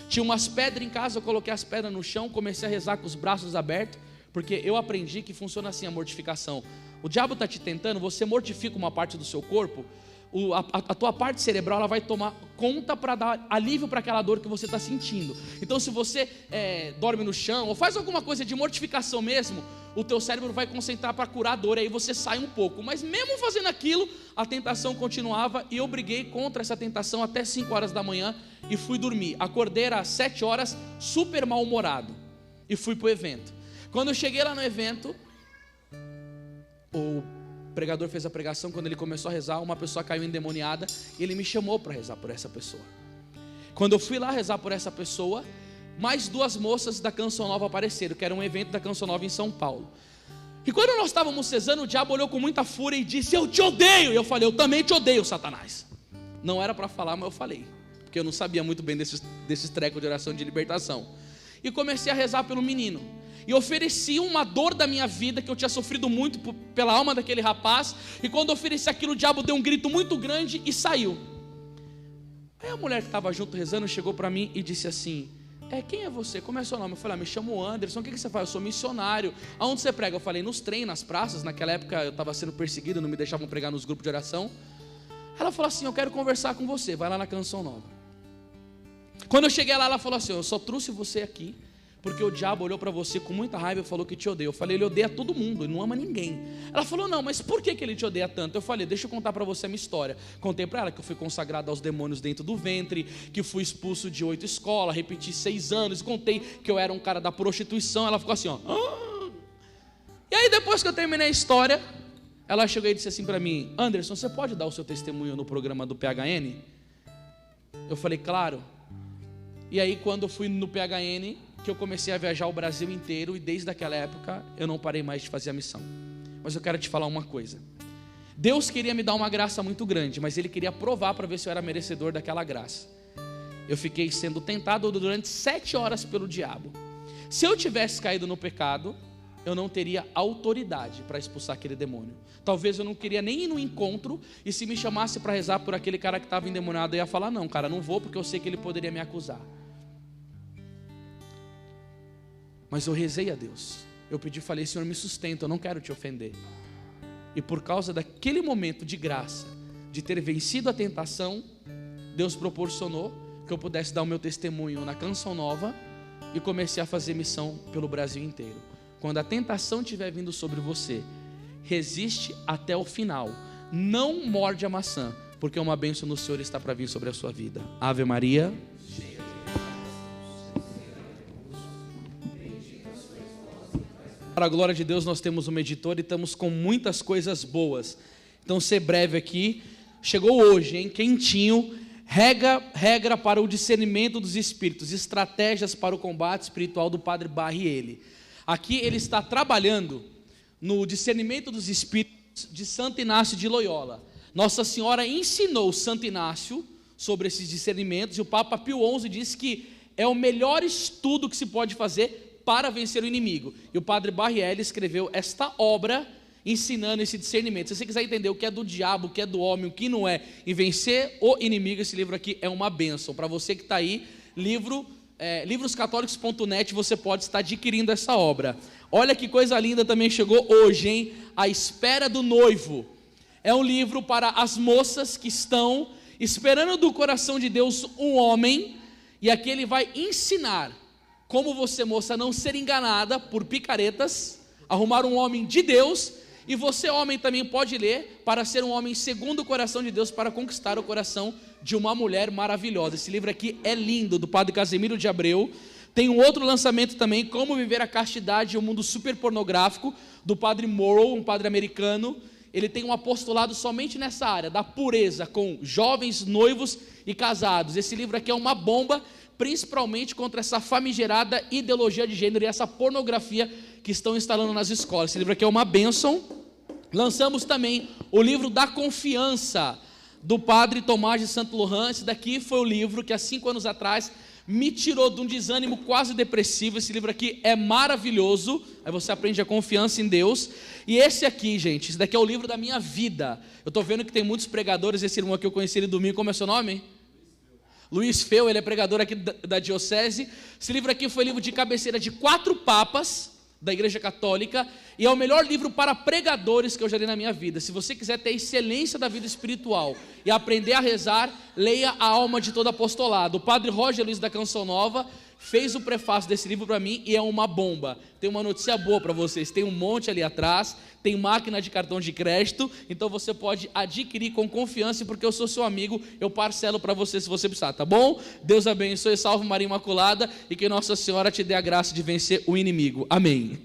Tinha umas pedras em casa, eu coloquei as pedras no chão, comecei a rezar com os braços abertos, porque eu aprendi que funciona assim a mortificação. O diabo está te tentando, você mortifica uma parte do seu corpo, a tua parte cerebral ela vai tomar conta para dar alívio para aquela dor que você está sentindo. Então se você dorme no chão, ou faz alguma coisa de mortificação mesmo, o teu cérebro vai concentrar para curar a dor, aí você sai um pouco. Mas mesmo fazendo aquilo, a tentação continuava, e eu briguei contra essa tentação até 5 horas da manhã, e fui dormir. Acordei às 7 horas, super mal-humorado, e fui para o evento. Quando eu cheguei lá no evento, o pregador fez a pregação. Quando ele começou a rezar, uma pessoa caiu endemoniada, e ele me chamou para rezar por essa pessoa. Quando eu fui lá rezar por essa pessoa, mais 2 moças da Canção Nova apareceram, que era um evento da Canção Nova em São Paulo. E quando nós estávamos rezando, o diabo olhou com muita fúria e disse, eu te odeio. E eu falei, eu também te odeio, Satanás. Não era para falar, mas eu falei, porque eu não sabia muito bem desses trecos de oração de libertação. E comecei a rezar pelo menino, e ofereci uma dor da minha vida, que eu tinha sofrido muito pela alma daquele rapaz. E quando eu ofereci aquilo, o diabo deu um grito muito grande e saiu. Aí a mulher que estava junto rezando chegou para mim e disse assim, quem é você? Como é seu nome? Eu falei, me chamo Anderson. O que você faz? Eu sou missionário. Aonde você prega? Eu falei, nos trem, nas praças. Naquela época eu estava sendo perseguido, não me deixavam pregar nos grupos de oração. Ela falou assim, eu quero conversar com você, vai lá na Canção Nova. Quando eu cheguei lá, ela falou assim, eu só trouxe você aqui porque o diabo olhou para você com muita raiva e falou que te odeia. Eu falei, ele odeia todo mundo, ele não ama ninguém. Ela falou, não, mas por que ele te odeia tanto? Eu falei, deixa eu contar para você a minha história. Contei para ela que eu fui consagrado aos demônios dentro do ventre, que fui expulso de 8 escolas, repeti 6 anos, contei que eu era um cara da prostituição. Ela ficou assim, ó. E aí depois que eu terminei a história, ela chegou e disse assim para mim, Anderson, você pode dar o seu testemunho no programa do PHN? Eu falei, claro. E aí quando eu fui no PHN, que eu comecei a viajar o Brasil inteiro, e desde aquela época eu não parei mais de fazer a missão. Mas eu quero te falar uma coisa. Deus queria me dar uma graça muito grande, mas Ele queria provar para ver se eu era merecedor daquela graça. Eu fiquei sendo tentado durante 7 horas pelo diabo. Se eu tivesse caído no pecado, eu não teria autoridade para expulsar aquele demônio. Talvez eu não queria nem ir no encontro, e se me chamasse para rezar por aquele cara que estava endemoniado, eu ia falar, não cara, não vou, porque eu sei que ele poderia me acusar. Mas eu rezei a Deus, eu pedi, falei, Senhor, me sustenta, eu não quero te ofender. E por causa daquele momento de graça, de ter vencido a tentação, Deus proporcionou que eu pudesse dar o meu testemunho na Canção Nova, e comecei a fazer missão pelo Brasil inteiro. Quando a tentação estiver vindo sobre você, resiste até o final, não morde a maçã, porque uma bênção do Senhor está para vir sobre a sua vida. Ave Maria. Para a glória de Deus, nós temos uma editora e estamos com muitas coisas boas. Então, ser breve aqui. Chegou hoje, hein? Quentinho. Regra para o discernimento dos espíritos. Estratégias para o combate espiritual do Padre Barriele. Aqui ele está trabalhando no discernimento dos espíritos de Santo Inácio de Loyola. Nossa Senhora ensinou Santo Inácio sobre esses discernimentos. E o Papa Pio XI disse que é o melhor estudo que se pode fazer para vencer o inimigo. E o Padre Barriele escreveu esta obra ensinando esse discernimento. Se você quiser entender o que é do diabo, o que é do homem, o que não é, e vencer o inimigo, esse livro aqui é uma bênção. Para você que está aí, livroscatólicos.net, você pode estar adquirindo essa obra. Olha que coisa linda também chegou hoje, hein? A Espera do Noivo. é um livro para as moças que estão esperando do coração de Deus um homem, e aqui ele vai ensinar como você, moça, não ser enganada por picaretas, arrumar um homem de Deus, e você, homem, também pode ler para ser um homem segundo o coração de Deus, para conquistar o coração de uma mulher maravilhosa. Esse livro aqui é lindo, do padre Casimiro de Abreu. Tem um outro lançamento também, Como Viver a Castidade em um Mundo Super Pornográfico, do padre Morrow, um padre americano. Ele tem um apostolado somente nessa área, da pureza, com jovens, noivos e casados. Esse livro aqui é uma bomba, principalmente contra essa famigerada ideologia de gênero e essa pornografia que estão instalando nas escolas. Esse livro aqui é uma bênção. Lançamos também o livro da confiança, do padre Tomás de Saint Laurent. Esse daqui foi o livro que há 5 anos atrás me tirou de um desânimo quase depressivo. Esse livro aqui é maravilhoso, aí você aprende a confiança em Deus. E esse aqui, gente, esse daqui é o livro da minha vida. Eu estou vendo que tem muitos pregadores. Esse irmão aqui eu conheci ele domingo. Como é seu nome? Luiz Feu, ele é pregador aqui da diocese. Esse livro aqui foi livro de cabeceira de 4 papas da Igreja Católica, e é o melhor livro para pregadores que eu já li na minha vida. Se você quiser ter excelência da vida espiritual e aprender a rezar, leia A Alma de Todo Apostolado. O padre Roger Luiz da Canção Nova fez o prefácio desse livro para mim e é uma bomba. Tem uma notícia boa para vocês, tem um monte ali atrás, tem máquina de cartão de crédito, então você pode adquirir com confiança, e porque eu sou seu amigo, eu parcelo para você se você precisar, tá bom? Deus abençoe, salve Maria Imaculada, e que Nossa Senhora te dê a graça de vencer o inimigo. Amém.